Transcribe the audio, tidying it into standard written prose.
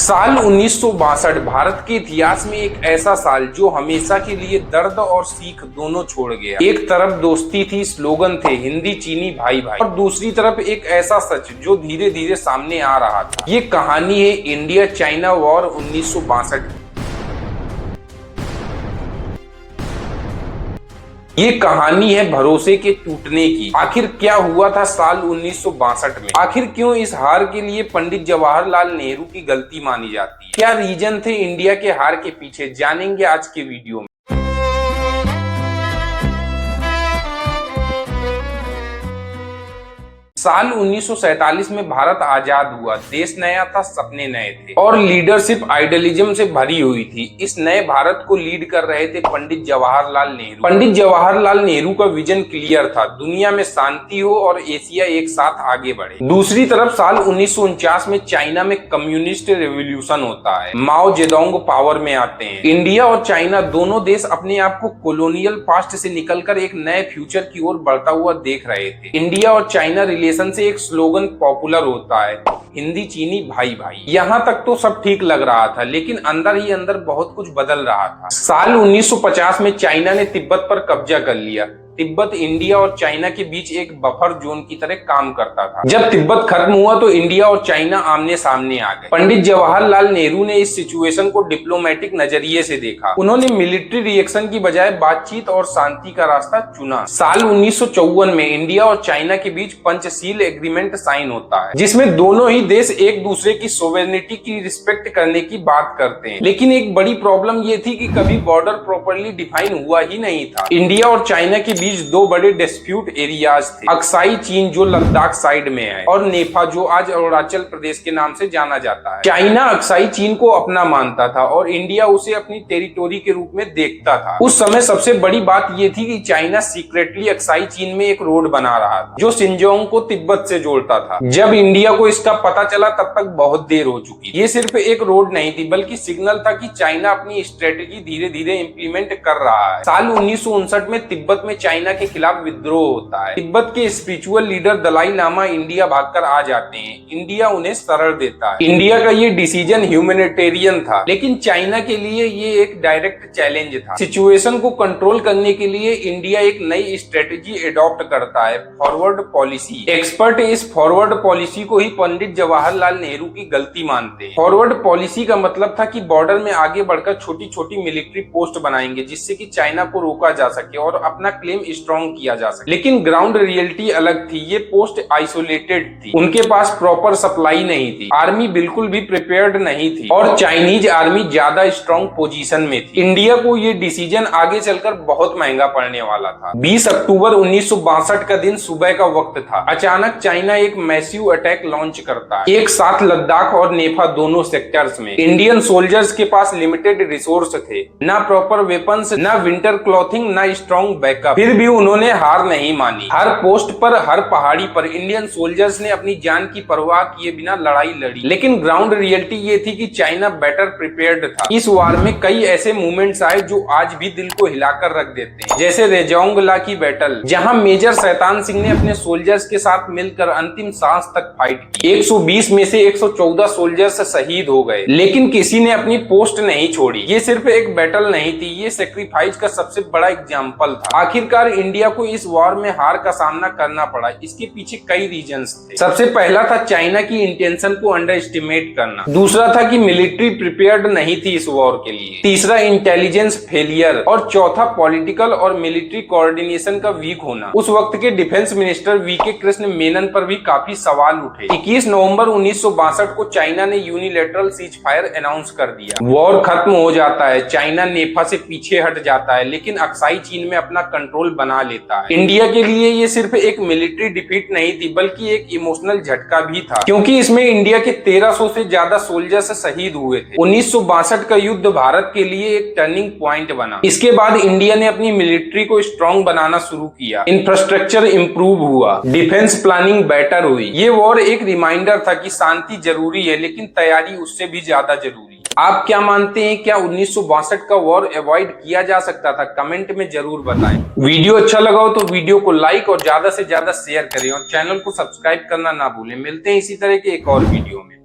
साल 1962 भारत के इतिहास में एक ऐसा साल जो हमेशा के लिए दर्द और सीख दोनों छोड़ गया। एक तरफ दोस्ती थी, स्लोगन थे हिंदी चीनी भाई भाई, और दूसरी तरफ एक ऐसा सच जो धीरे धीरे सामने आ रहा था। ये कहानी है इंडिया चाइना वॉर 1962। ये कहानी है भरोसे के टूटने की। आखिर क्या हुआ था साल 1962 में? आखिर क्यों इस हार के लिए पंडित जवाहरलाल नेहरू की गलती मानी जाती है? क्या रीजन थे इंडिया के हार के पीछे? जानेंगे आज के वीडियो में। साल 1947 में भारत आजाद हुआ। देश नया था, सपने नए थे और लीडरशिप आइडियलिज्म से भरी हुई थी। इस नए भारत को लीड कर रहे थे पंडित जवाहरलाल नेहरू। पंडित जवाहरलाल नेहरू का विजन क्लियर था, दुनिया में शांति हो और एशिया एक साथ आगे बढ़े। दूसरी तरफ साल 1949 में चाइना में कम्युनिस्ट रेवोल्यूशन होता है। माओ जेडोंग पावर में आते हैं। इंडिया और चाइना दोनों देश अपने आप को कॉलोनियल पास्ट से निकलकर एक नए फ्यूचर की ओर बढ़ता हुआ देख रहे थे। इंडिया और चाइना से एक स्लोगन पॉपुलर होता है, हिंदी चीनी भाई भाई। यहाँ तक तो सब ठीक लग रहा था, लेकिन अंदर ही अंदर बहुत कुछ बदल रहा था। साल 1950 में चाइना ने तिब्बत पर कब्जा कर लिया। तिब्बत इंडिया और चाइना के बीच एक बफर जोन की तरह काम करता था। जब तिब्बत खत्म हुआ तो इंडिया और चाइना आमने सामने आ गए। पंडित जवाहरलाल नेहरू ने इस सिचुएशन को डिप्लोमेटिक नजरिए से देखा। उन्होंने मिलिट्री रिएक्शन की बजाय बातचीत और शांति का रास्ता चुना। साल 1954 में इंडिया और चाइना के बीच पंचशील एग्रीमेंट साइन होता है, जिसमें दोनों ही देश एक दूसरे की सोवेरेनिटी की रिस्पेक्ट करने की बात करते हैं। लेकिन एक बड़ी प्रॉब्लम ये थी कि कभी बॉर्डर प्रॉपरली डिफाइन हुआ ही नहीं था। इंडिया और चाइना के दो बड़े डिस्प्यूट एरियाज थे, अक्साई चीन जो लद्दाख साइड में है और नेपा जो आज अरुणाचल प्रदेश के नाम से जाना जाता है। चाइना अक्साई चीन को अपना मानता था और इंडिया उसे अपनी टेरिटोरी के रूप में देखता था। उस समय सबसे बड़ी बात यह थी कि चाइना सीक्रेटली अक्साई चीन में एक रोड बना रहा था जो शिंजोंग को तिब्बत से जोड़ता था। जब इंडिया को इसका पता चला तब तक बहुत देर हो चुकी। ये सिर्फ एक रोड नहीं थी बल्कि सिग्नल था कि चाइना अपनी स्ट्रेटेजी धीरे धीरे इंप्लीमेंट कर रहा है। साल 1959 में तिब्बत में चाइना के खिलाफ विद्रोह होता है। तिब्बत के spiritual leader Dalai Lama India भागकर आ जाते हैं। इंडिया उन्हें शरण देता है। इंडिया का ये डिसीजन ह्यूमैनिटेरियन था, लेकिन चाइना के लिए ये एक डायरेक्ट चैलेंज था। सिचुएशन को कंट्रोल करने के लिए इंडिया एक नई स्ट्रेटेजी एडॉप्ट करता है, फॉरवर्ड पॉलिसी। एक्सपर्ट इस फॉरवर्ड पॉलिसी को ही पंडित जवाहरलाल नेहरू की गलती मानते हैं। फॉरवर्ड पॉलिसी का मतलब था कि बॉर्डर में आगे बढ़कर छोटी छोटी मिलिट्री पोस्ट बनाएंगे जिससे कि चाइना को रोका जा सके और अपना क्लेम स्ट्रॉन्ग किया जा सके। लेकिन ग्राउंड रियलिटी अलग थी। ये पोस्ट आइसोलेटेड थी, उनके पास प्रॉपर सप्लाई नहीं थी, आर्मी बिल्कुल भी प्रिपेयर्ड नहीं थी और चाइनीज आर्मी ज्यादा स्ट्रॉन्ग पोजीशन में थी। इंडिया को ये डिसीजन आगे चलकर बहुत महंगा पड़ने वाला था। 20 अक्टूबर 1962 का दिन सुबह का वक्त था। अचानक चाइना एक मैसिव अटैक लॉन्च करता है, एक साथ लद्दाख और नेपा दोनों सेक्टर्स में। इंडियन सोल्जर्स के पास लिमिटेड रिसोर्स थे, ना प्रॉपर वेपन्स, ना विंटर क्लॉथिंग, ना स्ट्रॉन्ग बैकअप। फिर भी उन्होंने हार नहीं मानी। हर पोस्ट पर, हर पहाड़ी पर इंडियन सोल्जर्स ने अपनी जान की परवाह किए बिना लड़ाई लड़ी। लेकिन ग्राउंड रियलिटी ये थी कि चाइना बेटर प्रिपेयर्ड था। इस वार में कई ऐसे मूवमेंट्स आए जो आज भी दिल को हिलाकर रख देते हैं, जैसे रेजोंग ला की बैटल, जहां मेजर शैतान सिंह ने अपने सोल्जर्स के साथ मिलकर अंतिम सांस तक फाइट की। 120 में से 114 सोल्जर्स शहीद हो गए, लेकिन किसी ने अपनी पोस्ट नहीं छोड़ी। ये सिर्फ एक बैटल नहीं थी, ये सेक्रीफाइस का सबसे बड़ा एग्जाम्पल था। आखिरकार इंडिया को इस वॉर में हार का सामना करना पड़ा। इसके पीछे कई रीजंस थे। सबसे पहला था चाइना की इंटेंशन को अंडर एस्टिमेट करना। दूसरा था कि मिलिट्री प्रिपेयर्ड नहीं थी इस वॉर के लिए। तीसरा इंटेलिजेंस फेलियर और चौथा पॉलिटिकल और मिलिट्री कोऑर्डिनेशन का वीक होना। उस वक्त के defence minister V K Krishna Menon पर भी काफी सवाल उठे। 21 नवंबर 1962 को चाइना ने यूनिलैटरल सीज फायर अनाउंस कर दिया। वॉर खत्म हो जाता है, चाइना नेपा से पीछे हट जाता है, लेकिन अक्साई चीन में अपना कंट्रोल बना लेता है। इंडिया के लिए ये सिर्फ एक मिलिट्री डिफीट नहीं थी बल्कि एक इमोशनल झटका भी था, क्योंकि इसमें इंडिया के 1300 से ज्यादा सोल्जर्स शहीद हुए थे। 1962 का युद्ध भारत के लिए एक टर्निंग पॉइंट बना। इसके बाद इंडिया ने अपनी मिलिट्री को स्ट्रॉन्ग बनाना शुरू किया, इंफ्रास्ट्रक्चर इंप्रूव हुआ, डिफेंस प्लानिंग बेटर हुई। ये वॉर एक रिमाइंडर था कि शांति जरूरी है, लेकिन तैयारी उससे भी ज्यादा जरूरी। आप क्या मानते हैं, क्या 1962 का वॉर अवॉइड किया जा सकता था? कमेंट में जरूर बताएं। वीडियो अच्छा लगा हो तो वीडियो को लाइक और ज्यादा से ज्यादा शेयर करें और चैनल को सब्सक्राइब करना ना भूलें। मिलते हैं इसी तरह के एक और वीडियो में।